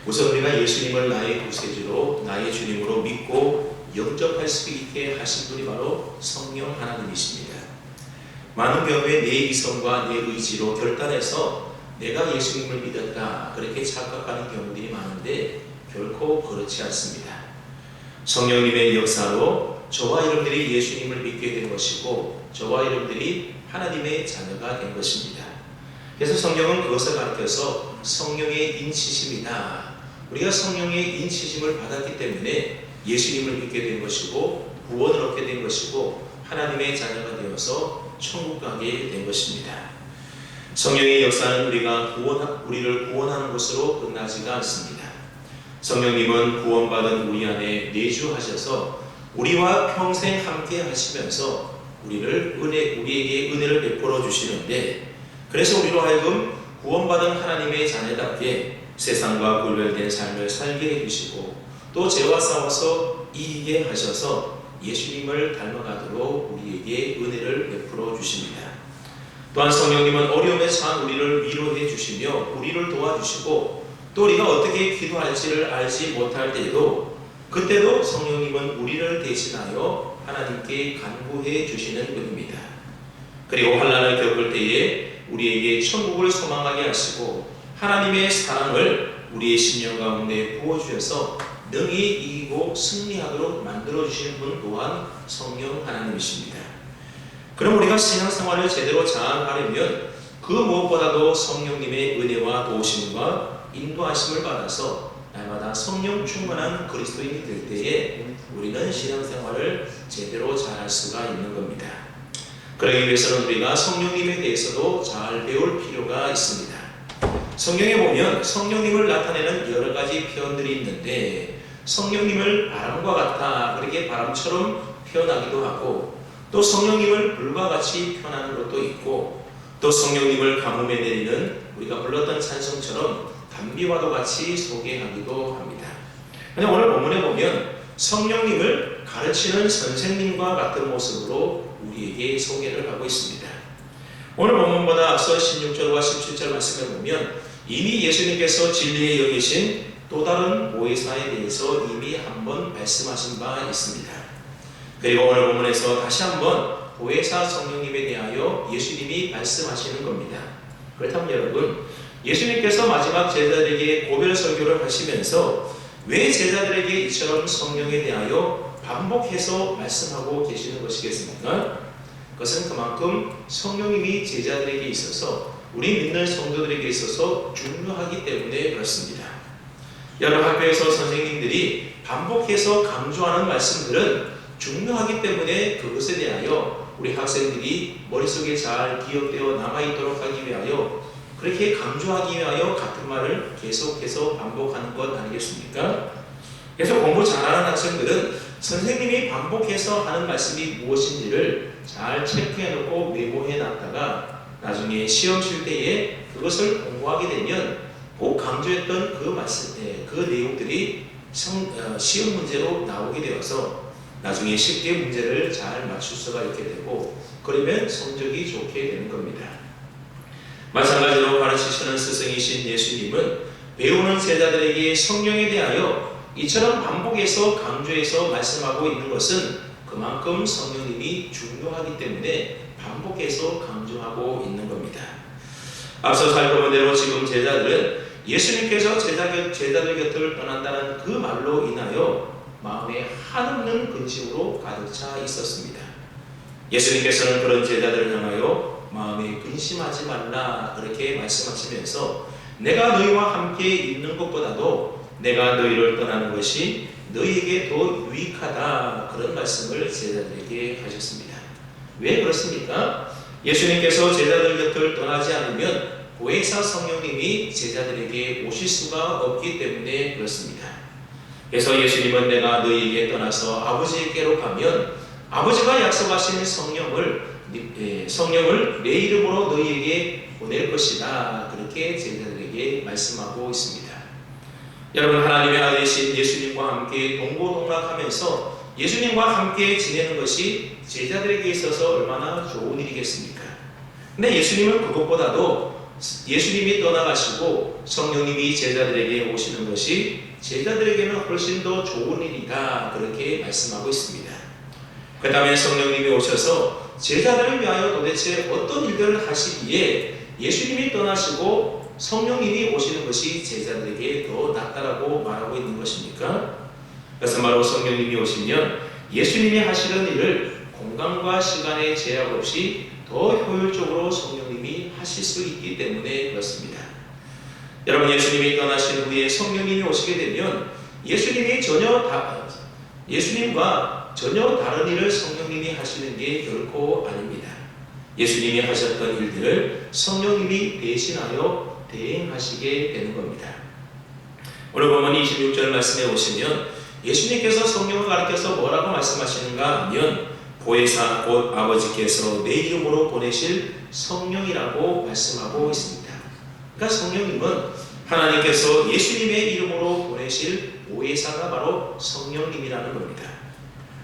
우선 우리가 예수님을 나의 구세주로 나의 주님으로 믿고 영접할 수 있게 하신 분이 바로 성령 하나님이십니다. 많은 경우에 내 이성과 내 의지로 결단해서 내가 예수님을 믿었다 그렇게 착각하는 경우들이 많은데 결코 그렇지 않습니다. 성령님의 역사로 저와 여러분들이 예수님을 믿게 된 것이고 저와 여러분들이 하나님의 자녀가 된 것입니다. 그래서 성령은 그것을 가르쳐서 성령의 인치심이다. 우리가 성령의 인치심을 받았기 때문에 예수님을 믿게 된 것이고 구원을 얻게 된 것이고 하나님의 자녀가 되어서 천국 가게 된 것입니다. 성령의 역사는 우리를 구원하는 것으로 끝나지가 않습니다. 성령님은 구원받은 우리 안에 내주하셔서 우리와 평생 함께 하시면서 우리에게 은혜를 베풀어 주시는데, 그래서 우리로 하여금 구원받은 하나님의 자녀답게 세상과 분별된 삶을 살게 해주시고 또 죄와 싸워서 이기게 하셔서 예수님을 닮아가도록 우리에게 은혜를 베풀어 주십니다. 또한 성령님은 어려움에 처한 우리를 위로해 주시며 우리를 도와주시고 또 우리가 어떻게 기도할지를 알지 못할 때에도 그때도 성령님은 우리를 대신하여 하나님께 간구해 주시는 분입니다. 그리고 환난을 겪을 때에 우리에게 천국을 소망하게 하시고 하나님의 사랑을 우리의 심령 가운데 부어주셔서 능히 이기고 승리하도록 만들어주시는 분 또한 성령 하나님이십니다. 그럼 우리가 신앙생활을 제대로 잘 하려면 그 무엇보다도 성령님의 은혜와 도우심과 인도하심을 받아서 날마다 성령 충만한 그리스도인이 될 때에 우리는 신앙생활을 제대로 잘 할 수가 있는 겁니다. 그러기 위해서는 우리가 성령님에 대해서도 잘 배울 필요가 있습니다. 성경에 보면 성령님을 나타내는 여러 가지 표현들이 있는데 성령님을 바람과 같다 그렇게 바람처럼 표현하기도 하고 또 성령님을 불과 같이 표현하는 것도 있고 또 성령님을 가뭄에 내리는 우리가 불렀던 찬송처럼 단비와도 같이 소개하기도 합니다. 그런데 오늘 본문에 보면 성령님을 가르치는 선생님과 같은 모습으로 우리에게 소개를 하고 있습니다. 오늘 본문보다 앞서 16절과 17절 말씀을 보면 이미 예수님께서 진리에 여기신 또 다른 보혜사에 대해서 이미 한번 말씀하신 바 있습니다. 그리고 오늘 본문에서 다시 한번 보혜사 성령님에 대하여 예수님이 말씀하시는 겁니다. 그렇다면 여러분, 예수님께서 마지막 제자들에게 고별 설교를 하시면서 왜 제자들에게 이처럼 성령에 대하여 반복해서 말씀하고 계시는 것이겠습니까? 그것은 그만큼 성령님이 제자들에게 있어서 우리 믿는 성도들에게 있어서 중요하기 때문에 그렇습니다. 여러 학교에서 선생님들이 반복해서 강조하는 말씀들은 중요하기 때문에 그것에 대하여 우리 학생들이 머릿속에 잘 기억되어 남아있도록 하기 위하여 그렇게 강조하기 위하여 같은 말을 계속해서 반복하는 것 아니겠습니까? 그래서 공부 잘하는 학생들은 선생님이 반복해서 하는 말씀이 무엇인지를 잘 체크해놓고 메모해놨다가 나중에 시험 칠 때에 그것을 공부하게 되면 꼭 강조했던 그 말씀, 그 내용들이 시험 문제로 나오게 되어서 나중에 쉽게 문제를 잘 맞출 수가 있게 되고 그러면 성적이 좋게 되는 겁니다. 마찬가지로 가르치시는 스승이신 예수님은 배우는 제자들에게 성령에 대하여 이처럼 반복해서 강조해서 말씀하고 있는 것은 그만큼 성령님이 중요하기 때문에 반복해서 강조하고 있는 겁니다. 앞서 살펴본 대로 지금 제자들은 예수님께서 제자들 곁을 떠난다는 그 말로 인하여 마음에 한없는 근심으로 가득 차 있었습니다. 예수님께서는 그런 제자들을 향하여 마음에 근심하지 말라 그렇게 말씀하시면서 내가 너희와 함께 있는 것보다도 내가 너희를 떠나는 것이 너희에게 더 유익하다 그런 말씀을 제자들에게 하셨습니다. 왜 그렇습니까? 예수님께서 제자들 곁을 떠나지 않으면 보혜사 성령님이 제자들에게 오실 수가 없기 때문에 그렇습니다. 그래서 예수님은 내가 너희에게 떠나서 아버지에게로 가면 아버지가 약속하신 성령을 내 이름으로 너희에게 보낼 것이다 그렇게 제자들에게 말씀하고 있습니다. 여러분, 하나님의 아들이신 예수님과 함께 동고동락하면서 예수님과 함께 지내는 것이 제자들에게 있어서 얼마나 좋은 일이겠습니까? 근데 예수님은 그것보다도 예수님이 떠나가시고 성령님이 제자들에게 오시는 것이 제자들에게는 훨씬 더 좋은 일이다, 그렇게 말씀하고 있습니다. 그 다음에 성령님이 오셔서 제자들을 위하여 도대체 어떤 일들을 하시기에 예수님이 떠나시고 성령님이 오시는 것이 제자들에게 더 낫다라고 말하고 있는 것입니까? 그래서 바로 성령님이 오시면 예수님이 하시는 일을 공간과 시간의 제약 없이 더 효율적으로 성령님이 하실 수 있기 때문에 그렇습니다. 여러분, 예수님이 떠나신 후에 성령님이 오시게 되면 예수님과 전혀 다른 일을 성령님이 하시는 게 결코 아닙니다. 예수님이 하셨던 일들을 성령님이 대신하여 대행하시게 되는 겁니다. 오늘 보면 26절 말씀에 오시면 예수님께서 성령을 가리켜서 뭐라고 말씀하시는가 하면 보혜사 곧 아버지께서 내 이름으로 보내실 성령이라고 말씀하고 있습니다. 그러니까 성령님은 하나님께서 예수님의 이름으로 보내실 보혜사가 바로 성령님이라는 겁니다.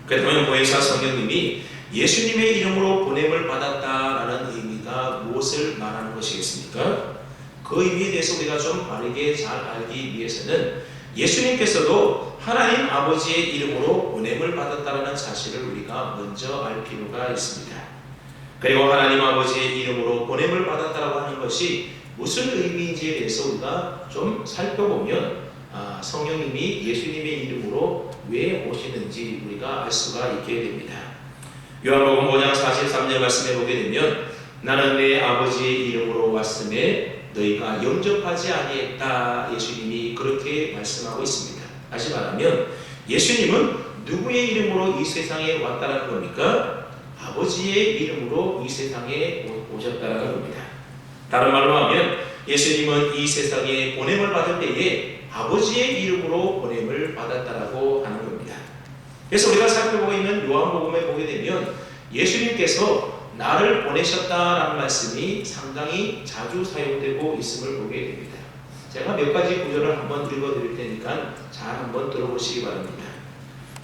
그렇다면 보혜사 성령님이 예수님의 이름으로 보냄을 받았다라는 의미가 무엇을 말하는 것이겠습니까? 그 의미에 대해서 우리가 좀 바르게 잘 알기 위해서는 예수님께서도 하나님 아버지의 이름으로 보냄을 받았다는 사실을 우리가 먼저 알 필요가 있습니다. 그리고 하나님 아버지의 이름으로 보냄을 받았다고 하는 것이 무슨 의미인지에 대해서 우리가 좀 살펴보면 성령님이 예수님의 이름으로 왜 오시는지 우리가 알 수가 있게 됩니다. 요한복음 5장 43절 말씀에 보게 되면 나는 내 아버지의 이름으로 왔음에 너희가 영접하지 아니했다, 예수님이 그렇게 말씀하고 있습니다. 다시 말하면 예수님은 누구의 이름으로 이 세상에 왔다라는 겁니까? 아버지의 이름으로 이 세상에 오셨다라는 겁니다. 다른 말로 하면 예수님은 이 세상에 보냄을 받을 때에 아버지의 이름으로 보냄을 받았다라고 하는 겁니다. 그래서 우리가 살펴보고 있는 요한복음에 보게 되면 예수님께서 나를 보내셨다라는 말씀이 상당히 자주 사용되고 있음을 보게 됩니다. 제가 몇 가지 구절을 한번 읽어드릴 테니까 잘 한번 들어보시기 바랍니다.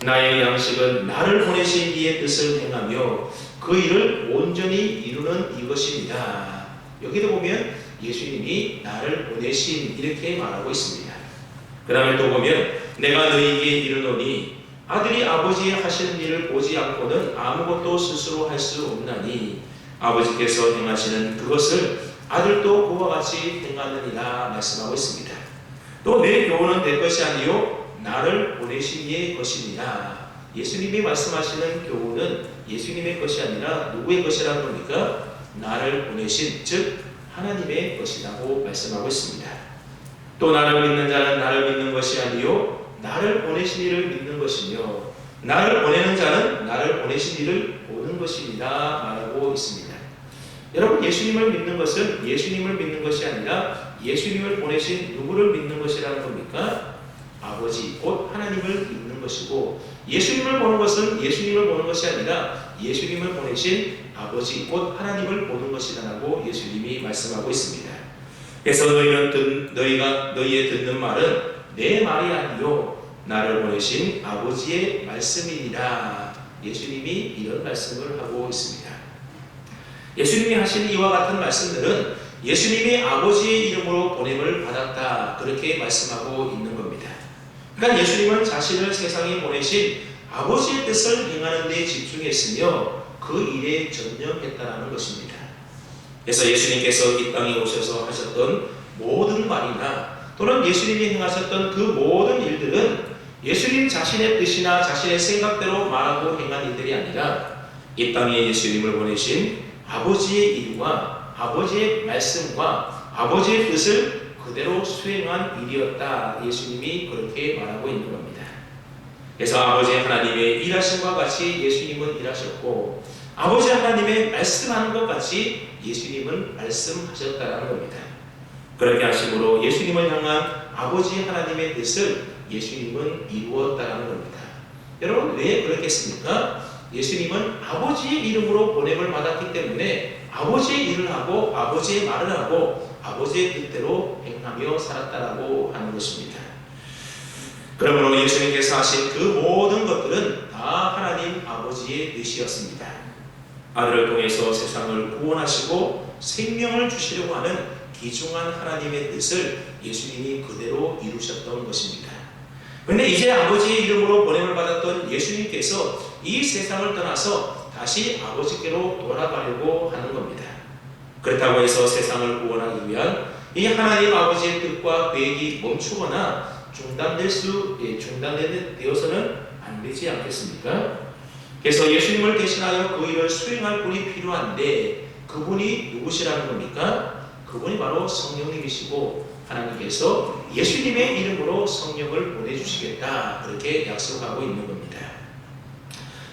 나의 양식은 나를 보내신 이의 뜻을 행하며 그 일을 온전히 이루는 이것입니다. 여기도 보면 예수님이 나를 보내신 이렇게 말하고 있습니다. 그 다음에 또 보면 내가 너희에게 이르노니 아들이 아버지의 하시는 일을 보지 않고는 아무것도 스스로 할 수 없나니 아버지께서 행하시는 그것을 아들도 그와 같이 행하느니라 말씀하고 있습니다. 또 내 교훈은 내 것이 아니요 나를 보내신 이의 것이니라. 예수님이 말씀하시는 교훈은 예수님의 것이 아니라 누구의 것이라는 겁니까? 나를 보내신, 즉 하나님의 것이라고 말씀하고 있습니다. 또 나를 믿는 자는 나를 믿는 것이 아니요 나를 보내신 이를 믿는 것이며 나를 보내는 자는 나를 보내신 이를 보는 것이니라 말하고 있습니다. 여러분, 예수님을 믿는 것은 예수님을 믿는 것이 아니라 예수님을 보내신 누구를 믿는 것이라는 겁니까? 아버지 곧 하나님을 믿는 것이고, 예수님을 보는 것은 예수님을 보는 것이 아니라 예수님을 보내신 아버지 곧 하나님을 보는 것이라고 예수님이 말씀하고 있습니다. 그래서 너희의 듣는 말은 내 말이 아니요 나를 보내신 아버지의 말씀이니라. 예수님이 이런 말씀을 하고 있습니다. 예수님이 하신 이와 같은 말씀들은 예수님이 아버지의 이름으로 보냄을 받았다, 그렇게 말씀하고 있는 겁니다. 그러니까 예수님은 자신을 세상에 보내신 아버지의 뜻을 행하는 데 집중했으며 그 일에 전념했다는 것입니다. 그래서 예수님께서 이 땅에 오셔서 하셨던 모든 말이나 또는 예수님이 행하셨던 그 모든 일들은 예수님 자신의 뜻이나 자신의 생각대로 말하고 행한 일들이 아니라 이 땅에 예수님을 보내신 아버지의 일과 아버지의 말씀과 아버지의 뜻을 그대로 수행한 일이었다, 예수님이 그렇게 말하고 있는 겁니다. 그래서 아버지 하나님의 일하심과 같이 예수님은 일하셨고 아버지 하나님의 말씀하는 것 같이 예수님은 말씀하셨다는 겁니다. 그렇게 하심으로 예수님을 향한 아버지 하나님의 뜻을 예수님은 이루었다는 겁니다. 여러분, 왜 그렇겠습니까? 예수님은 아버지의 이름으로 보냄을 받았기 때문에 아버지의 일을 하고 아버지의 말을 하고 아버지의 뜻대로 행하며 살았다라고 하는 것입니다. 그러므로 예수님께서 하신 그 모든 것들은 다 하나님 아버지의 뜻이었습니다. 아들을 통해서 세상을 구원하시고 생명을 주시려고 하는 귀중한 하나님의 뜻을 예수님이 그대로 이루셨던 것입니다. 그런데 이제 아버지의 이름으로 보냄을 받았던 예수님께서 이 세상을 떠나서 다시 아버지께로 돌아가려고 하는 겁니다. 그렇다고 해서 세상을 구원하기 위한 이 하나님 아버지의 뜻과 계획이 멈추거나 중단되어서는 안 되지 않겠습니까? 그래서 예수님을 대신하여 그 일을 수행할 분이 필요한데 그분이 누구시라는 겁니까? 그분이 바로 성령님이시고 하나님께서 예수님의 이름으로 성령을 보내주시겠다 그렇게 약속하고 있는 겁니다.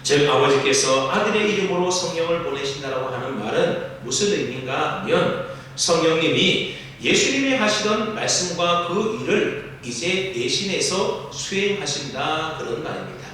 즉 아버지께서 아들의 이름으로 성령을 보내신다라고 하는 말은 무슨 의미인가 하면 성령님이 예수님이 하시던 말씀과 그 일을 이제 대신해서 수행하신다 그런 말입니다.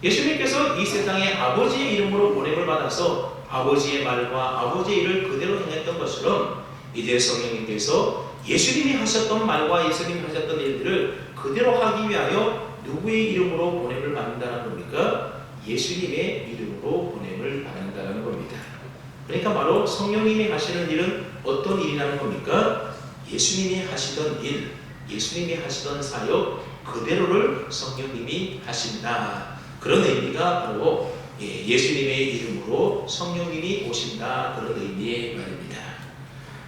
예수님께서 이 세상에 아버지의 이름으로 보냄을 받아서 아버지의 말과 아버지의 일을 그대로 행했던 것처럼 이제 성령님께서 예수님이 하셨던 말과 예수님이 하셨던 일들을 그대로 하기 위하여 누구의 이름으로 보냄을 받는다는 겁니까? 예수님의 이름으로 보냄을 받는다는 겁니다. 그러니까 바로 성령님이 하시는 일은 어떤 일이라는 겁니까? 예수님이 하시던 일, 예수님이 하시던 사역 그대로를 성령님이 하신다. 그런 의미가 바로 예수님의 이름으로 성령님이 오신다 그런 의미의 말입니다.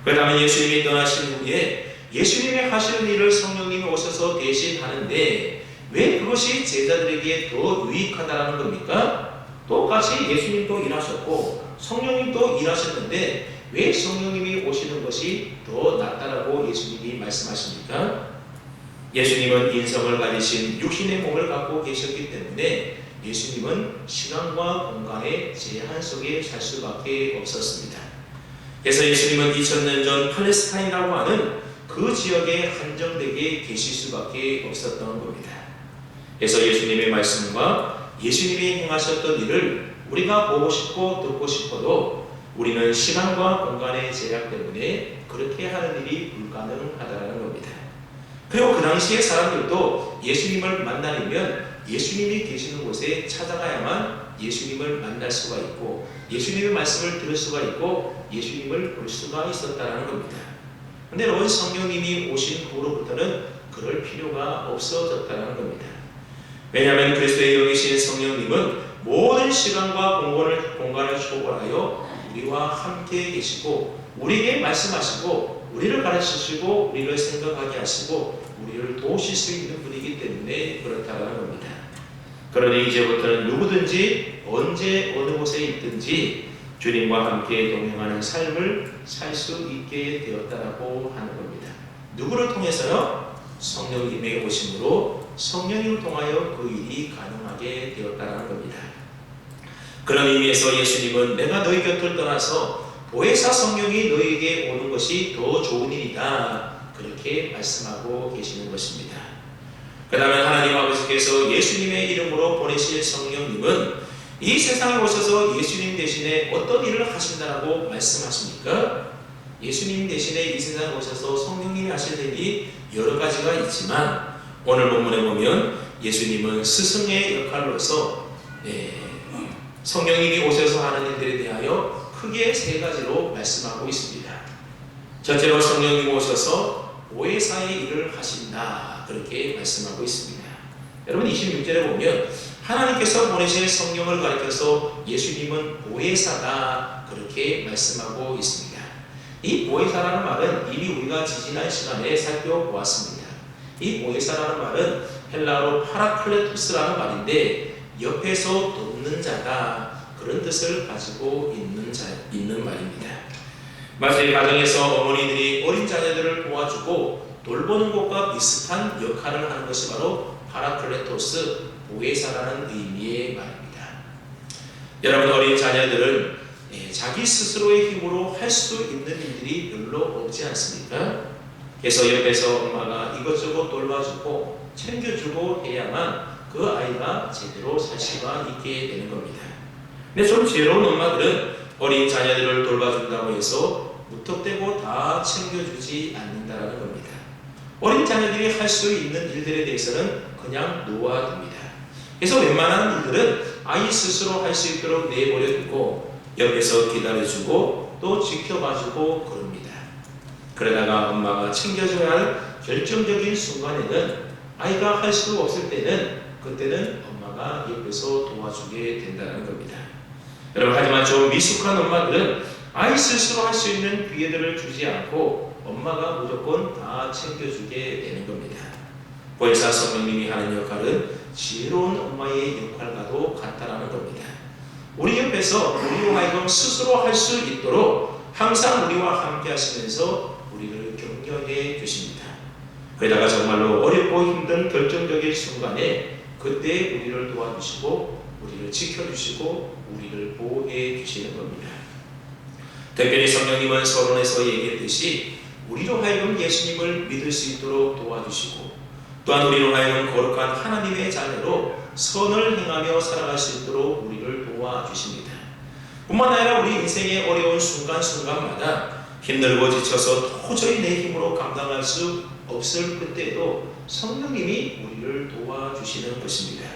그 다음에 예수님이 떠나신 후에 예수님이 하시는 일을 성령님이 오셔서 대신 하는데 왜 그것이 제자들에게 더 유익하다는 겁니까? 똑같이 예수님도 일하셨고 성령님도 일하셨는데 왜 성령님이 오시는 것이 더 낫다라고 예수님이 말씀하십니까? 예수님은 인성을 가지신 육신의 몸을 갖고 계셨기 때문에 예수님은 시간과 공간의 제한 속에 살 수밖에 없었습니다. 그래서 예수님은 2000년 전 팔레스타인이라고 하는 그 지역에 한정되게 계실 수밖에 없었던 겁니다. 그래서 예수님의 말씀과 예수님이 행하셨던 일을 우리가 보고 싶고 듣고 싶어도 우리는 시간과 공간의 제약 때문에 그렇게 하는 일이 불가능하다는 겁니다. 그리고 그 당시의 사람들도 예수님을 만나려면 예수님이 계시는 곳에 찾아가야만 예수님을 만날 수가 있고 예수님의 말씀을 들을 수가 있고 예수님을 볼 수가 있었다는 겁니다. 그런데 여러분 성령님이 오신 후로부터는 그럴 필요가 없어졌다는 겁니다. 왜냐하면 그리스도의 영이신 성령님은 모든 시간과 공간을 초월하여 우리와 함께 계시고 우리에게 말씀하시고 우리를 가르치시고 우리를 생각하게 하시고 우리를 도우실 수 있는 분이기 때문에 그렇다는 겁니다. 그러니 이제부터는 누구든지 언제 어느 곳에 있든지 주님과 함께 동행하는 삶을 살 수 있게 되었다라고 하는 겁니다. 누구를 통해서요? 성령님의 오심으로 성령님을 통하여 그 일이 가능하게 되었다는 겁니다. 그런 의미에서 예수님은 내가 너희 곁을 떠나서 보혜사 성령이 너희에게 오는 것이 더 좋은 일이다 그렇게 말씀하고 계시는 것입니다. 그 다음에 하나님 아버지께서 예수님의 이름으로 보내실 성령님은 이 세상에 오셔서 예수님 대신에 어떤 일을 하신다라고 말씀하십니까? 예수님 대신에 이 세상에 오셔서 성령님이 하실 일이 여러 가지가 있지만 오늘 본문에 보면 예수님은 스승의 역할로서 성령님이 오셔서 하는 일들에 대하여 크게 세 가지로 말씀하고 있습니다. 첫째로 성령님이 오셔서 보혜사의 일을 하신다 그렇게 말씀하고 있습니다. 여러분 26절에 보면 하나님께서 보내실 성령을 가리켜서 예수님은 보혜사다 그렇게 말씀하고 있습니다. 이 보혜사라는 말은 이미 우리가 지지난 시간에 살펴보았습니다. 이 보혜사라는 말은 헬라어로 파라클레토스라는 말인데 옆에서 돕는 자다 그런 뜻을 가지고 있는 말입니다. 마치 가정에서 어머니들이 어린 자녀들을 도와주고 돌보는 것과 비슷한 역할을 하는 것이 바로 파라클레토스 보혜사라는 의미의 말입니다. 여러분 어린 자녀들은 자기 스스로의 힘으로 할 수 있는 일들이 별로 없지 않습니까? 그래서 옆에서 엄마가 이것저것 돌봐주고 챙겨주고 해야만 그 아이가 제대로 살 수가 있게 되는 겁니다. 근데 좀 지혜로운 엄마들은 어린 자녀들을 돌봐준다고 해서 무턱대고 다 챙겨주지 않는다는 겁니다. 어린 자녀들이 할 수 있는 일들에 대해서는 그냥 놓아둡니다. 그래서 웬만한 일들은 아이 스스로 할 수 있도록 내버려 두고 옆에서 기다려주고 또 지켜봐주고 그럽니다. 그러다가 엄마가 챙겨줘야 할 결정적인 순간에는 아이가 할 수 없을 때는 그때는 엄마가 옆에서 도와주게 된다는 겁니다. 여러분, 하지만 좀 미숙한 엄마들은 아이 스스로 할 수 있는 기회들을 주지 않고 엄마가 무조건 다 챙겨주게 되는 겁니다. 보혜사 성령님이 하는 역할은 지혜로운 엄마의 역할과도 같다라는 겁니다. 우리 옆에서 우리로 하여금 스스로 할 수 있도록 항상 우리와 함께 하시면서 우리를 격려해 주십니다. 게다가 정말로 어렵고 힘든 결정적인 순간에 그때 우리를 도와주시고 우리를 지켜주시고 우리를 보호해 주시는 겁니다. 특별히 성령님은 서론에서 얘기했듯이 우리로 하여금 예수님을 믿을 수 있도록 도와주시고 또한 우리로 하여금 거룩한 하나님의 자녀로 선을 행하며 살아갈 수 있도록 우리를 도와주십니다. 뿐만 아니라 우리 인생의 어려운 순간순간마다 힘들고 지쳐서 도저히 내 힘으로 감당할 수 없을 그때에도 성령님이 우리를 도와주시는 것입니다.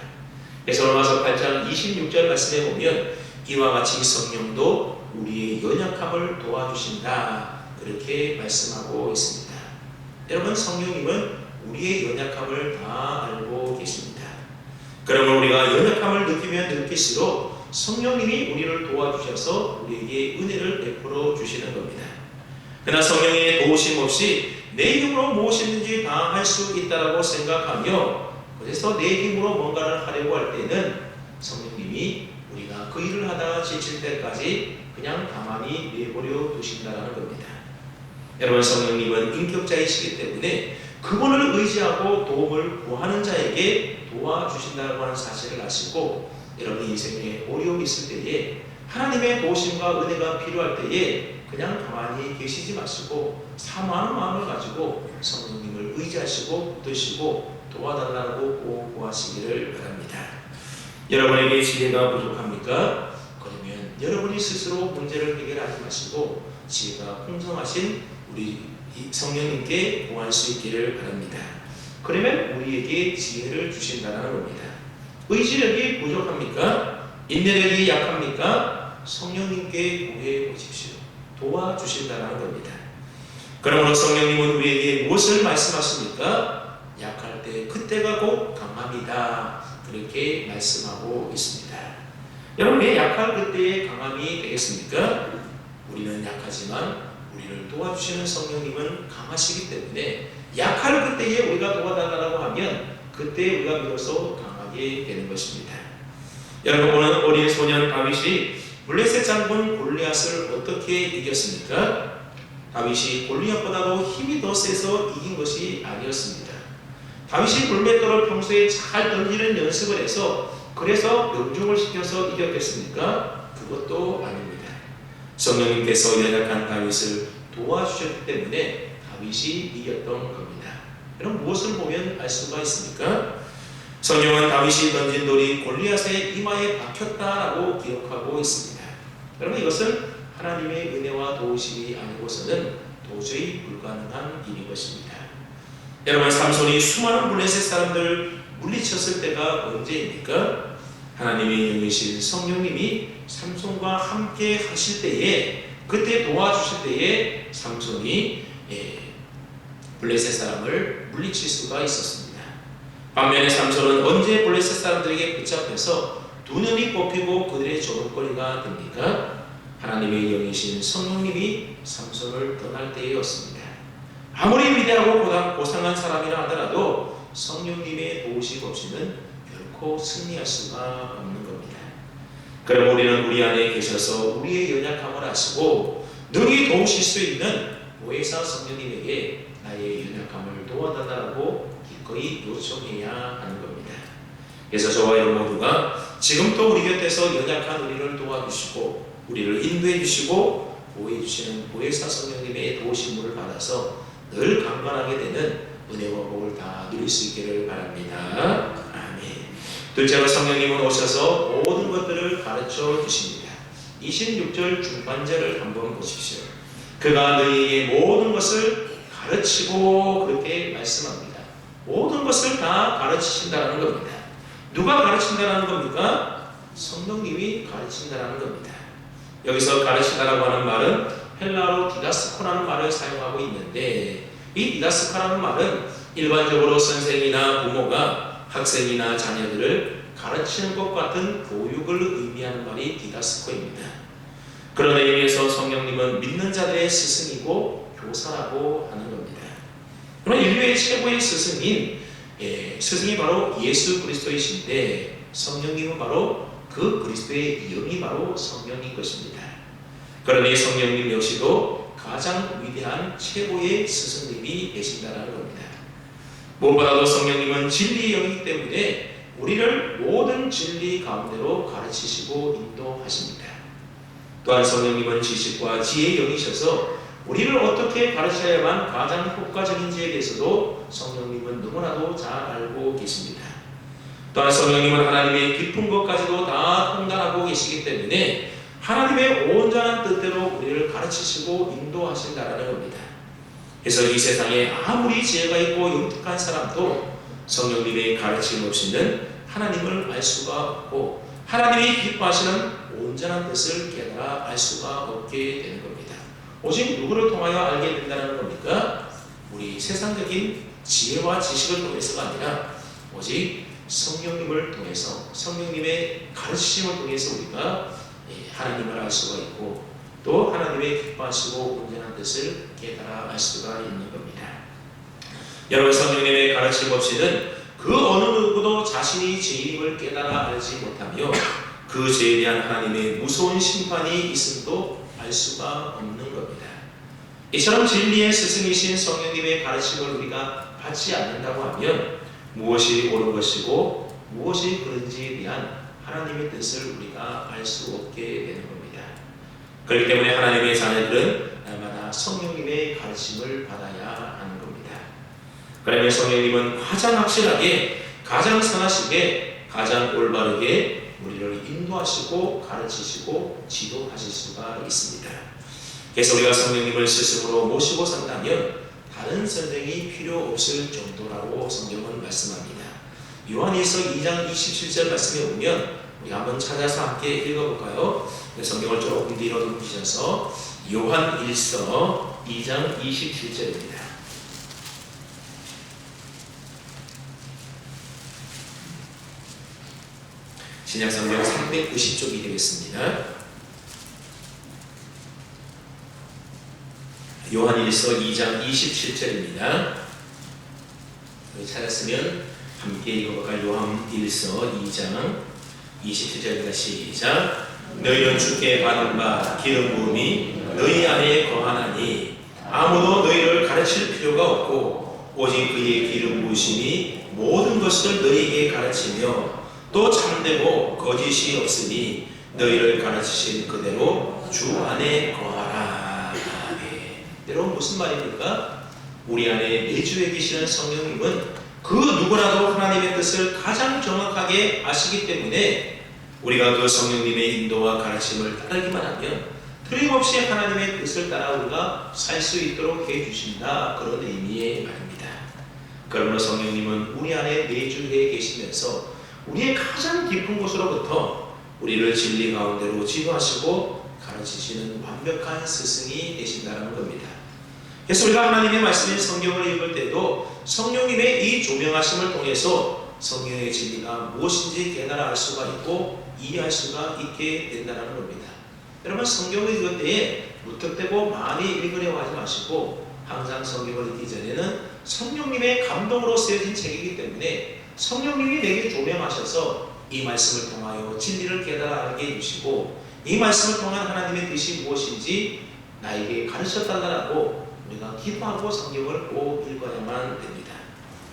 에베소서 8장 26절 말씀에 보면 이와 같이 성령도 우리의 연약함을 도와주신다, 그렇게 말씀하고 있습니다. 여러분, 성령님은 우리의 연약함을 다 알고 계십니다. 그러면 우리가 연약함을 느끼면 느낄수록 성령님이 우리를 도와주셔서 우리에게 은혜를 베풀어 주시는 겁니다. 그러나 성령의 도우심 없이 내 힘으로 무엇이든지 다 할 수 있다라고 생각하며 그래서 내 힘으로 뭔가를 하려고 할 때는 성령님이 우리가 그 일을 하다가 지칠 때까지 그냥 가만히 내버려 두신다는 겁니다. 여러분, 성령님은 인격자이시기 때문에 그분을 의지하고 도움을 구하는 자에게 도와주신다고 하는 사실을 아시고 여러분 인생에 어려움이 있을 때에 하나님의 도우심과 은혜가 필요할 때에 그냥 가만히 계시지 마시고 사모하는 마음을 가지고 성령님을 의지하시고 붙드시고 도와달라고 꼭 구하시기를 바랍니다. 여러분에게 지혜가 부족합니까? 그러면 여러분이 스스로 문제를 해결하지 마시고 지혜가 풍성하신 우리 성령님께 구할 수 있기를 바랍니다. 그러면 우리에게 지혜를 주신다는 겁니다. 의지력이 부족합니까? 인내력이 약합니까? 성령님께 구해 보십시오. 도와주신다는 겁니다. 그러므로 성령님은 우리에게 무엇을 말씀하십니까? 약할 때 그때가 곧 강함이다, 그렇게 말씀하고 있습니다. 여러분, 왜 약할 그때의 강함이 되겠습니까? 우리는 약하지만 우리를 도와주시는 성령님은 강하시기 때문에 약할 그때에 우리가 도와달라고 하면 그때 우리가 비로소 강하게 되는 것입니다. 여러분, 오늘 어린 소년 다윗이 블레셋 장군 골리앗을 어떻게 이겼습니까? 다윗이 골리앗보다도 힘이 더 세서 이긴 것이 아니었습니다. 다윗이 불맷돌을 평소에 잘 던지는 연습을 해서 그래서 명중을 시켜서 이겼겠습니까? 그것도 아닙니다. 성령님께서 연약한 다윗을 도와주셨기 때문에 다윗이 이겼던 겁니다. 여러분, 무엇을 보면 알 수가 있습니까? 성경은 다윗이 던진 돌이 골리앗의 이마에 박혔다라고 기록하고 있습니다. 여러분, 이것은 하나님의 은혜와 도우심이 아니고서는 도저히 불가능한 일인 것입니다. 여러분, 삼손이 수많은 블레셋 사람들을 물리쳤을 때가 언제입니까? 하나님의 영이신 성령님이 삼손과 함께 하실 때에, 그때 도와주실 때에 삼손이 블레셋 사람을 물리칠 수가 있었습니다. 반면에 삼손은 언제 블레셋 사람들에게 붙잡혀서 두 눈이 뽑히고 그들의 조롱거리가 됩니까? 하나님의 영이신 성령님이 삼손을 떠날 때였습니다. 아무리 위대하고 고상한 사람이라 하더라도 성령님의 도우심 없이는 결코 승리할 수가 없는 겁니다. 그럼 우리는 우리 안에 계셔서 우리의 연약함을 아시고 능히 도우실 수 있는 보혜사 성령님에게 나의 연약함을 도와달라고 기꺼이 요청해야 하는 겁니다. 그래서 저와 여러분 모두가 지금도 우리 곁에서 연약한 우리를 도와주시고 우리를 인도해 주시고 보호해 주시는 보혜사 성령님의 도우심을 받아서 늘 강건하게 되는 은혜와 복을 다 누릴 수 있기를 바랍니다. 아멘. 둘째로 성령님은 오셔서 모든 것들을 가르쳐 주십니다. 26절 중반절을 한번 보십시오. 그가 너희에게 모든 것을 가르치고 그렇게 말씀합니다. 모든 것을 다 가르치신다는 겁니다. 누가 가르친다는 겁니까? 성령님이 가르친다는 겁니다. 여기서 가르치다라고 하는 말은 헬라어로 디다스코라는 말을 사용하고 있는데, 이 디다스코라는 말은 일반적으로 선생이나 부모가 학생이나 자녀들을 가르치는 것 같은 교육을 의미하는 말이 디다스코입니다. 그런 의미에서 성령님은 믿는 자들의 스승이고 교사라고 하는 겁니다. 그러면 인류의 최고의 스승이 바로 예수 그리스도이신데, 성령님은 바로 그 그리스도의 이름이 바로 성령인 것입니다. 그러니 성령님 역시도 가장 위대한 최고의 스승님이 되신다는 겁니다. 무엇보다도 성령님은 진리의 영이기 때문에 우리를 모든 진리 가운데로 가르치시고 인도하십니다. 또한 성령님은 지식과 지혜의 영이셔서 우리를 어떻게 가르쳐야만 가장 효과적인지에 대해서도 성령님은 너무나도 잘 알고 계십니다. 또한 성령님은 하나님의 깊은 것까지도 다 통달하고 계시기 때문에 하나님의 온전한 뜻대로 우리를 가르치시고 인도하신다는 겁니다. 그래서 이 세상에 아무리 지혜가 있고 영특한 사람도 성령님의 가르침 없이는 하나님을 알 수가 없고, 하나님이 기뻐하시는 온전한 뜻을 깨달아 알 수가 없게 되는 겁니다. 오직 누구를 통하여 알게 된다는 겁니까? 우리 세상적인 지혜와 지식을 통해서가 아니라 오직 성령님을 통해서, 성령님의 가르치심을 통해서 우리가 하나님을 알 수가 있고, 또 하나님의 기뻐하시고 온전한 뜻을 깨달아 알 수가 있는 겁니다. 여러분, 성령님의 가르침 없이는 그 어느 누구도 자신이 죄인임을 깨달아 알지 못하며 그 죄에 대한 하나님의 무서운 심판이 있음도 알 수가 없는 겁니다. 이처럼 진리의 스승이신 성령님의 가르침을 우리가 받지 않는다고 하면 무엇이 옳은 것이고 무엇이 그런지에 대한 하나님의 뜻을 우리가 알 수 없게 되는 겁니다. 그렇기 때문에 하나님의 자녀들은 날마다 성령님의 가르침을 받아야 하는 겁니다. 그러면 성령님은 가장 확실하게, 가장 선하시게, 가장 올바르게 우리를 인도하시고 가르치시고 지도하실 수가 있습니다. 그래서 우리가 성령님을 스승으로 모시고 산다면 다른 선생이 필요 없을 정도라고 성경은 말씀합니다. 요한일서 2장 27절 말씀에 보면 우리 한번 찾아서 함께 읽어볼까요? 성경을 조금 뒤로 넘기셔서 요한일서 2장 27절입니다. 신약성경 390쪽이 되겠습니다. 요한일서 2장 27절입니다. 찾았으면 함께 읽어볼까요? 요한일서 2장 27절입니다. 시작. 너희는 주께 받은 바 기름 부음이 너희 안에 거하나니 아무도 너희를 가르칠 필요가 없고 오직 그의 기름 부으심이 모든 것을 너희에게 가르치며 또 참되고 거짓이 없으니 너희를 가르치신 그대로 주 안에 거하라. 여러분, 무슨 말입니까? 우리 안에 내주에 계시는 성령님은 그 누구라도 하나님의 뜻을 가장 정확하게 아시기 때문에 우리가 그 성령님의 인도와 가르침을 따르기만 하면 틀림없이 하나님의 뜻을 따라 우리가 살 수 있도록 해주신다, 그런 의미의 말입니다. 그러므로 성령님은 우리 안에 내주해 계시면서 우리의 가장 깊은 곳으로부터 우리를 진리 가운데로 지도하시고 가르치시는 완벽한 스승이 되신다는 겁니다. 그래서 우리가 하나님의 말씀인 성경을 읽을 때도 성령님의 이 조명하심을 통해서 성경의 진리가 무엇인지 깨달아 알 수가 있고 이해할 수가 있게 된다는 겁니다. 여러분, 성경을 읽을 때에 무턱대고 많이 읽으려고 하지 마시고 항상 성경을 읽기 전에는 성령님의 감동으로 쓰여진 책이기 때문에 성령님이 내게 조명하셔서 이 말씀을 통하여 진리를 깨달아 알게 해주시고 이 말씀을 통한 하나님의 뜻이 무엇인지 나에게 가르쳐달라고 우리가 기도하고 성경을 꼭 읽어야만 됩니다.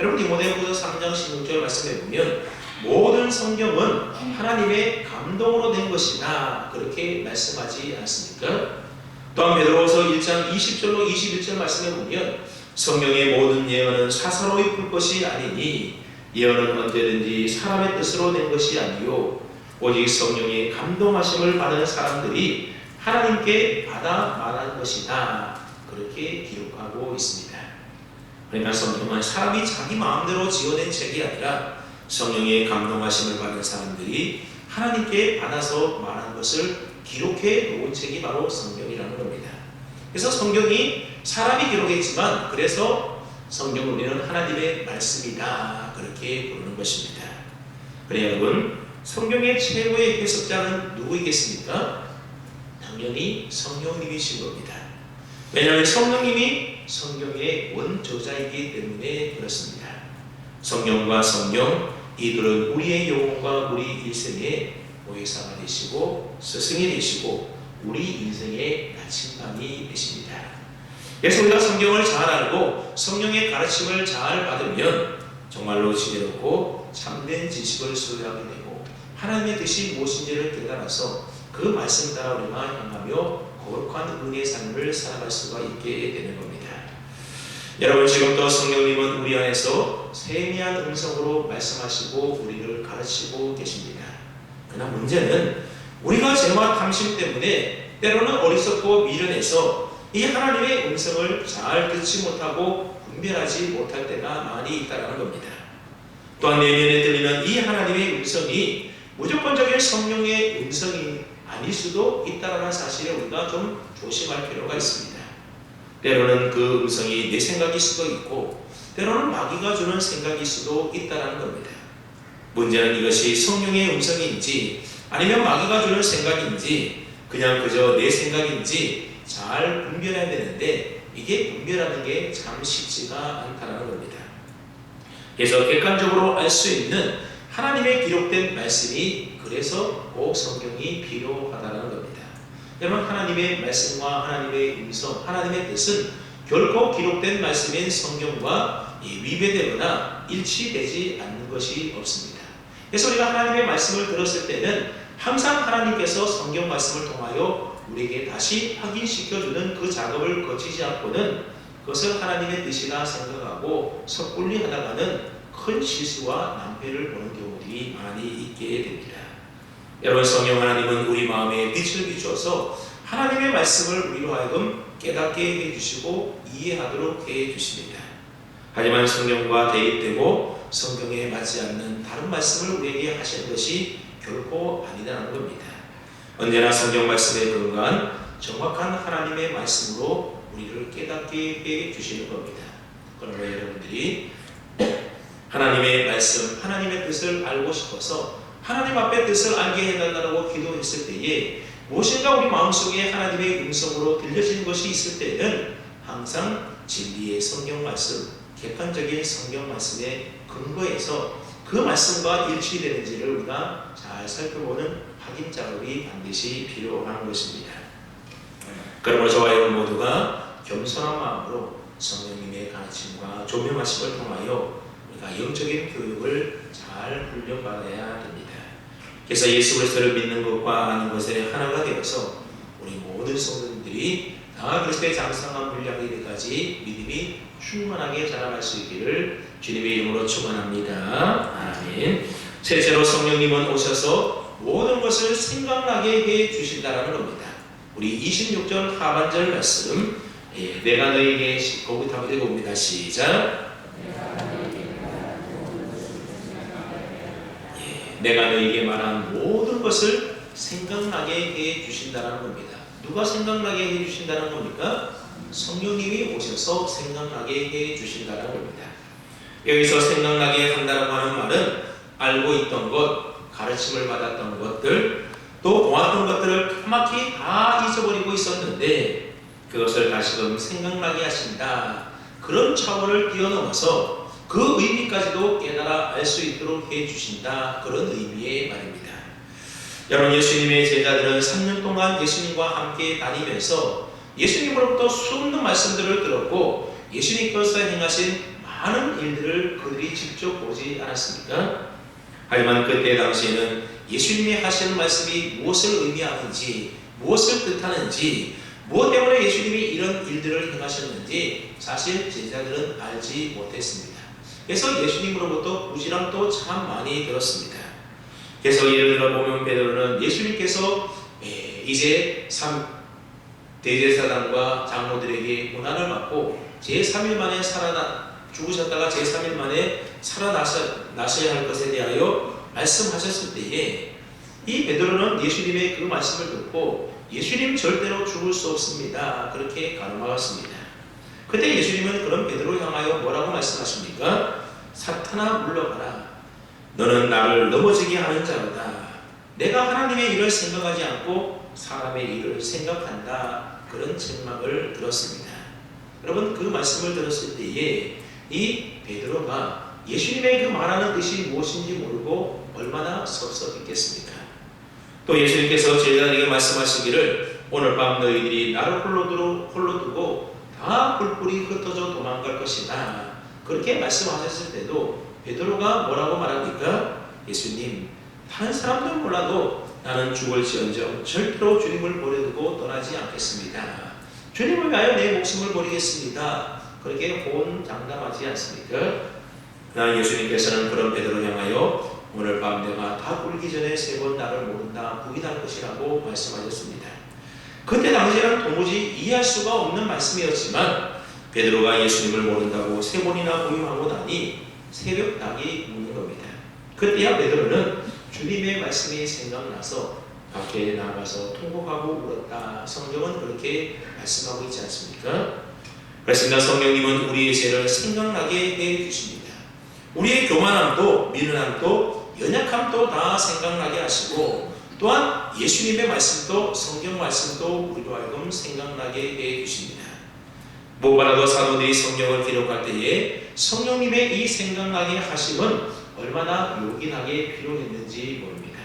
여러분, 디모데후서 3장 16절 말씀해 보면 모든 성경은 하나님의 감동으로 된 것이다, 그렇게 말씀하지 않습니까? 또한 베드로후서 1장 20절로 21절 말씀해 보면 성경의 모든 예언은 사사로이 풀 것이 아니니 예언은 언제든지 사람의 뜻으로 된 것이 아니요 오직 성령의 감동하심을 받은 사람들이 하나님께 받아 말한 것이다, 그렇게 기록하고 있습니다. 그러니까 성경은 사람이 자기 마음대로 지어낸 책이 아니라 성령의 감동하심을 받은 사람들이 하나님께 받아서 말한 것을 기록해 놓은 책이 바로 성경이라는 겁니다. 그래서 성경이 사람이 기록했지만 그래서 성경 우리는 하나님의 말씀이다 그렇게 부르는 것입니다. 그래 여러분, 성경의 최고의 해석자는 누구이겠습니까? 당연히 성령님이신 겁니다. 왜냐하면 성령님이 성경의 원저자이기 때문에 그렇습니다. 성령과 성령, 이들은 우리의 영혼과 우리 일생의 보혜사가 되시고 스승이 되시고 우리 인생의 나침반이 되십니다. 그래서 우리가 성경을 잘 알고 성령의 가르침을 잘 받으면 정말로 지혜롭고 참된 지식을 소유하게 되고 하나님의 뜻이 무엇인지를 깨달아서 그 말씀 따라 우리가 행하며 거룩한 은혜의 삶을 살아갈 수가 있게 되는 겁니다. 여러분, 지금도 성령님은 우리 안에서 세미한 음성으로 말씀하시고 우리를 가르치고 계십니다. 그러나 문제는 우리가 죄와 탐심 때문에 때로는 어리석고 미련해서 이 하나님의 음성을 잘 듣지 못하고 분별하지 못할 때가 많이 있다는 겁니다. 또한 내면에 들리는 이 하나님의 음성이 무조건적인 성령의 음성이 아닐 수도 있다는 사실에 우리가 좀 조심할 필요가 있습니다. 때로는 그 음성이 내 생각일 수도 있고 때로는 마귀가 주는 생각일 수도 있다는 겁니다. 문제는 이것이 성령의 음성인지 아니면 마귀가 주는 생각인지 그냥 그저 내 생각인지 잘 분별해야 되는데 이게 분별하는 게 참 쉽지가 않다는 겁니다. 그래서 객관적으로 알 수 있는 하나님의 기록된 말씀이 그래서 꼭 성경이 필요하다는 겁니다. 여러분, 하나님의 말씀과 하나님의 음성, 하나님의 뜻은 결코 기록된 말씀인 성경과 위배되거나 일치되지 않는 것이 없습니다. 그래서 우리가 하나님의 말씀을 들었을 때는 항상 하나님께서 성경 말씀을 통하여 우리에게 다시 확인시켜주는 그 작업을 거치지 않고는 그것을 하나님의 뜻이라 생각하고 섣불리 하다가는 큰 실수와 낭패를 보는 경우들이 많이 있게 됩니다. 여러분, 성령 하나님은 우리 마음에 빛을 비추어서 하나님의 말씀을 우리로 하여금 깨닫게 해주시고 이해하도록 해주십니다. 하지만 성경과 대입되고 성경에 맞지 않는 다른 말씀을 우리에게 하시는 것이 결코 아니라는 겁니다. 언제나 성경 말씀에 근거한 정확한 하나님의 말씀으로 우리를 깨닫게 해주시는 겁니다. 그러므로 여러분들이 하나님의 말씀, 하나님의 뜻을 알고 싶어서 하나님 앞에 뜻을 알게 해달라고 기도했을 때에 무엇인가 우리 마음속에 하나님의 음성으로 들려지는 것이 있을 때는 항상 진리의 성경 말씀, 객관적인 성경 말씀에 근거해서 그 말씀과 일치되는지를 우리가 잘 살펴보는 확인 작업이 반드시 필요한 것입니다. 그러므로 저와 여러분 모두가 겸손한 마음으로 성령님의 가르침과 조명하심을 통하여 우리가 영적인 교육을 잘 훈련받아야 됩니다. 그래서 예수 그리스도를 믿는 것과 아는 것에 하나가 되어서 우리 모든 성도들이 다 그리스도의 장성한 분량에 이르기까지 믿음이 충만하게 자라날 수 있기를 주님의 이름으로 축원합니다. 아멘. 셋째로 성령님은 오셔서 모든 것을 생각나게 해 주신다라는 겁니다. 우리 26절 하반절 말씀, 내가 너에게 거기 답을 읽어봅니다. 시작. 내가 너에게 말한 모든 것을 생각나게 해 주신다는 겁니다. 누가 생각나게 해 주신다는 겁니까? 성령님이 오셔서 생각나게 해 주신다는 겁니다. 여기서 생각나게 한다고 하는 말은 알고 있던 것, 가르침을 받았던 것들, 또 보았던 것들을 까맣게 다 잊어버리고 있었는데 그것을 다시금 생각나게 하신다. 그런 차원을 뛰어넘어서 그 의미까지도 깨달아 알 수 있도록 해주신다. 그런 의미의 말입니다. 여러분, 예수님의 제자들은 3년 동안 예수님과 함께 다니면서 예수님으로부터 수없는 말씀들을 들었고 예수님께서 행하신 많은 일들을 그들이 직접 보지 않았습니까? 하지만 그때 당시에는 예수님이 하시는 말씀이 무엇을 의미하는지, 무엇을 뜻하는지, 무엇 때문에 예수님이 이런 일들을 행하셨는지 사실 제자들은 알지 못했습니다. 그래서 예수님으로부터 부지런도 참 많이 들었습니다. 그래서 예를 들어 보면 베드로는 예수님께서 이제 대제사장과 장로들에게 고난을 받고 제3일 만에 죽으셨다가 제3일 만에 살아나셔야 할 것에 대하여 말씀하셨을 때에 이 베드로는 예수님의 그 말씀을 듣고 예수님 절대로 죽을 수 없습니다. 그렇게 가르마갔습니다. 그때 예수님은 그런 베드로를 향하여 뭐라고 말씀하십니까? 사탄아 물러가라. 너는 나를 넘어지게 하는 자로다. 내가 하나님의 일을 생각하지 않고 사람의 일을 생각한다. 그런 책망을 들었습니다. 여러분, 그 말씀을 들었을 때에 이 베드로가 예수님의 그 말하는 뜻이 무엇인지 모르고 얼마나 섭섭했겠습니까? 또 예수님께서 제자들에게 말씀하시기를 오늘 밤 너희들이 나를 홀로 두고 다 뿔뿔이 흩어져 도망갈 것이다. 그렇게 말씀하셨을 때도 베드로가 뭐라고 말합니까? 예수님, 다른 사람들 몰라도 나는 죽을지언정 절대로 주님을 버려두고 떠나지 않겠습니다. 주님을 위하여 내 목숨을 버리겠습니다. 그렇게 호언장담하지 않습니까? 그러나 예수님께서는 그런 베드로를 향하여 오늘 밤 내가 다 꿀기 전에 3번 나를 모른다 부인할 것이라고 말씀하셨습니다. 그때 당시에는 도무지 이해할 수가 없는 말씀이었지만 베드로가 예수님을 모른다고 3번이나 부인하고 나니 새벽 닭이 묻는 겁니다. 그때야 베드로는 주님의 말씀이 생각나서 밖에 나가서 통곡하고 울었다. 성경은 그렇게 말씀하고 있지 않습니까? 그렇습니다. 성령님은 우리의 죄를 생각나게 해주십니다. 우리의 교만함도 미련함도 연약함도 다 생각나게 하시고 또한 예수님의 말씀도 성경 말씀도 우리로 하여금 생각나게 해주십니다. 무엇보다도 사도들이 성경을 기록할 때에 성령님의 이 생각나게 하심은 얼마나 요긴하게 필요했는지 모릅니다.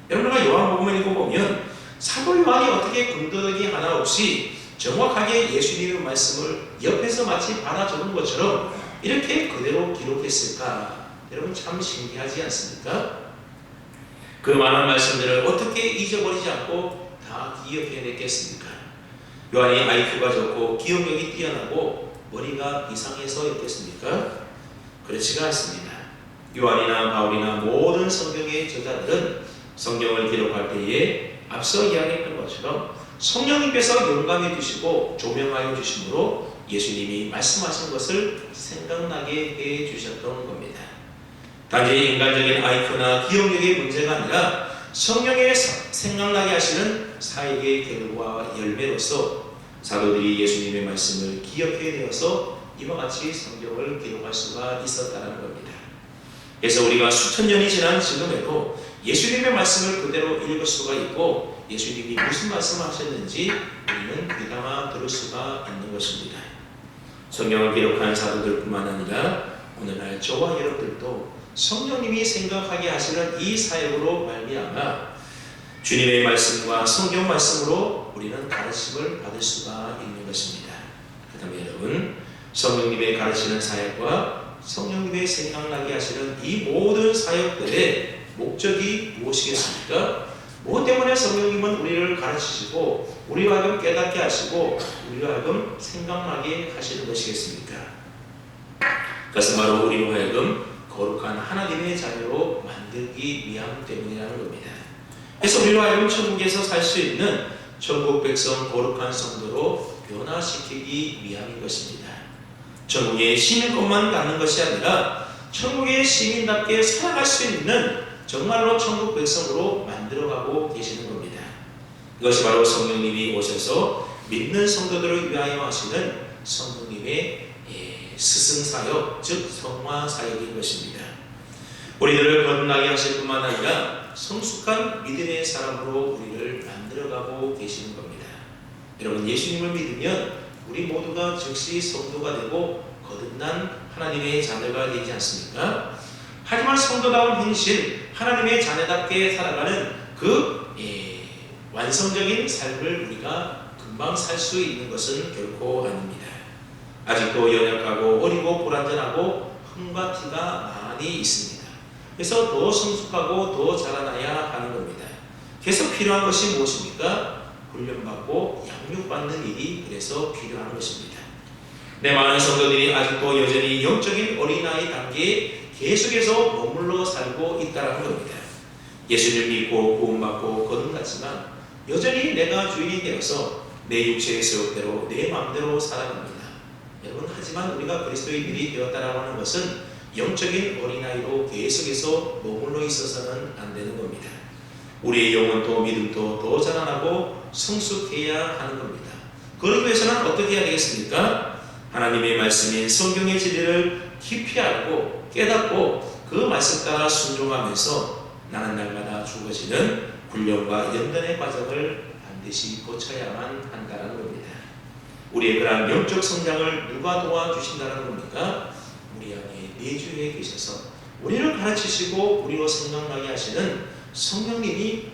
여러분과 요한복음을 읽어보면 사도 요한이 어떻게 군더더기 하나 없이 정확하게 예수님의 말씀을 옆에서 마치 받아 적은 것처럼 이렇게 그대로 기록했을까? 여러분 참 신기하지 않습니까? 그 많은 말씀들을 어떻게 잊어버리지 않고 다 기억해냈겠습니까? 요한이 IQ가 좋고 기억력이 뛰어나고 머리가 이상해서였겠습니까? 그렇지가 않습니다. 요한이나 바울이나 모든 성경의 저자들은 성경을 기록할 때에 앞서 이야기했던 것처럼 성령님께서 영감해 주시고 조명하여 주심으로 예수님이 말씀하신 것을 생각나게 해 주셨던 겁니다. 단지 인간적인 IQ나 기억력의 문제가 아니라 성령의 생각나게 하시는 사역의 결과와 열매로서 사도들이 예수님의 말씀을 기억해내어서 이와 같이 성경을 기록할 수가 있었다는 겁니다. 그래서 우리가 수천 년이 지난 지금에도 예수님의 말씀을 그대로 읽을 수가 있고 예수님이 무슨 말씀하셨는지 우리는 귀담아 들을 수가 있는 것입니다. 성경을 기록한 사도들뿐만 아니라 오늘날 저와 여러분들도 성령님이 생각하게 하시는 이 사역으로 말미암아 주님의 말씀과 성경 말씀으로 우리는 가르침을 받을 수가 있는 것입니다. 그 다음에 여러분, 성령님의 가르치는 사역과 성령님의 생각나게 하시는 이 모든 사역들의 목적이 무엇이겠습니까? 무엇 때문에 성령님은 우리를 가르치시고 우리와 하여금 깨닫게 하시고 우리와 하여금 생각나게 하시는 것이겠습니까? 그것은 바로 우리로 하여금 거룩한 하나님의 자녀로 만들기 위함 때문이라는 겁니다. 그래서 우리로 하여금 천국에서 살 수 있는 천국 백성 거룩한 성도로 변화시키기 위함인 것입니다. 천국의 시민권만 갖는 것이 아니라 천국의 시민답게 살아갈 수 있는 정말로 천국 백성으로 만들어가고 계시는 겁니다. 이것이 바로 성령님이 오셔서 믿는 성도들을 위하여 하시는 성령님의 스승사역, 즉 성화사역인 것입니다. 우리들을 거듭나게 하실 뿐만 아니라 성숙한 믿음의 사람으로 우리를 만들어가고 계시는 겁니다. 여러분, 예수님을 믿으면 우리 모두가 즉시 성도가 되고 거듭난 하나님의 자녀가 되지 않습니까? 하지만 성도다운 행실, 하나님의 자녀답게 살아가는 그 완성적인 삶을 우리가 금방 살 수 있는 것은 결코 아닙니다. 아직도 연약하고 어리고 불완전하고 흠과 티가 많이 있습니다. 그래서 더 성숙하고 더 자라나야 하는 겁니다. 그래서 필요한 것이 무엇입니까? 훈련받고 양육받는 일이 그래서 필요한 것입니다. 많은 성도들이 아직도 여전히 영적인 어린아이 단계에 계속해서 머물러 살고 있다는 겁니다. 예수를 믿고 구원받고 거듭났지만 여전히 내가 주인이 되어서 내 육체의 세력대로 내 마음대로 살아갑니다. 여러분, 하지만 우리가 그리스도인들이 되었다라고 하는 것은 영적인 어린아이로 계속해서 머물러 있어서는 안 되는 겁니다. 우리의 영혼도 믿음도 더 자라나고 성숙해야 하는 겁니다. 그러기 위해서는 어떻게 해야 되겠습니까? 하나님의 말씀인 성경의 진리를 깊이 알고 깨닫고 그 말씀 따라 순종하면서 나는 날마다 주어지는 훈련과 연단의 과정을 반드시 거쳐야만 한다는 겁니다. 우리의 그러한 영적 성장을 누가 도와주신다는 겁니까? 우리 안에 내주에 계셔서 우리를 가르치시고 우리로 생각나게 하시는 성령님이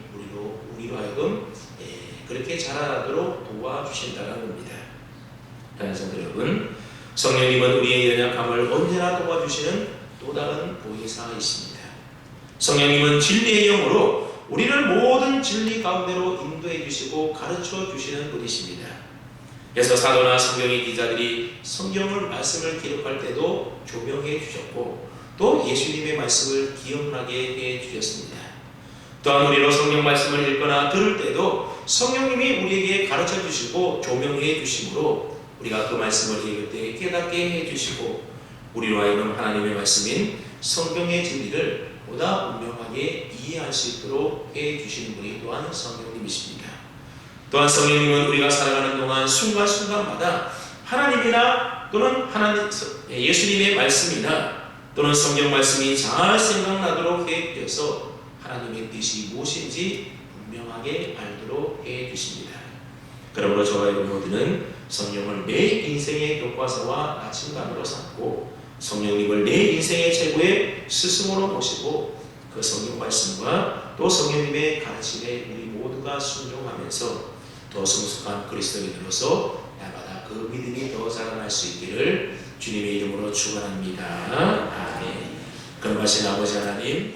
우리로 하여금 그렇게 자라나도록 도와주신다는 겁니다. 사랑하는 여러분, 성령님은 우리의 연약함을 언제나 도와주시는 또 다른 보혜사이십니다. 성령님은 진리의 영으로 우리를 모든 진리 가운데로 인도해 주시고 가르쳐 주시는 분이십니다. 그래서 사도나 성경의 기자들이 성경을 말씀을 기록할 때도 조명해 주셨고 또 예수님의 말씀을 기억나게 해 주셨습니다. 또한 우리로 성경 말씀을 읽거나 들을 때도 성령님이 우리에게 가르쳐 주시고 조명해 주심으로 우리가 그 말씀을 읽을 때 깨닫게 해 주시고 우리로 하여금 하나님의 말씀인 성경의 진리를 보다 분명하게 이해할 수 있도록 해 주시는 분이 또한 성령님이십니다. 또한 성령님은 우리가 살아가는 동안 순간순간마다 하나님이나 또는 예수님의 말씀이나 또는 성경 말씀이 잘 생각나도록 해 주셔서 하나님의 뜻이 무엇인지 분명하게 알도록 해 주십니다. 그러므로 저와 여러분 모두는 성령을 내 인생의 교과서와 나침반으로 삼고 성령님을 내 인생의 최고의 스승으로 모시고 그 성경 말씀과 또 성령님의 가르침에 우리 모두가 순종하면서 더 성숙한 그리스도인으로서 날마다 그 믿음이 더 자라날 수 있기를 주님의 이름으로 축원합니다. 아멘. 거룩하신 아버지 하나님,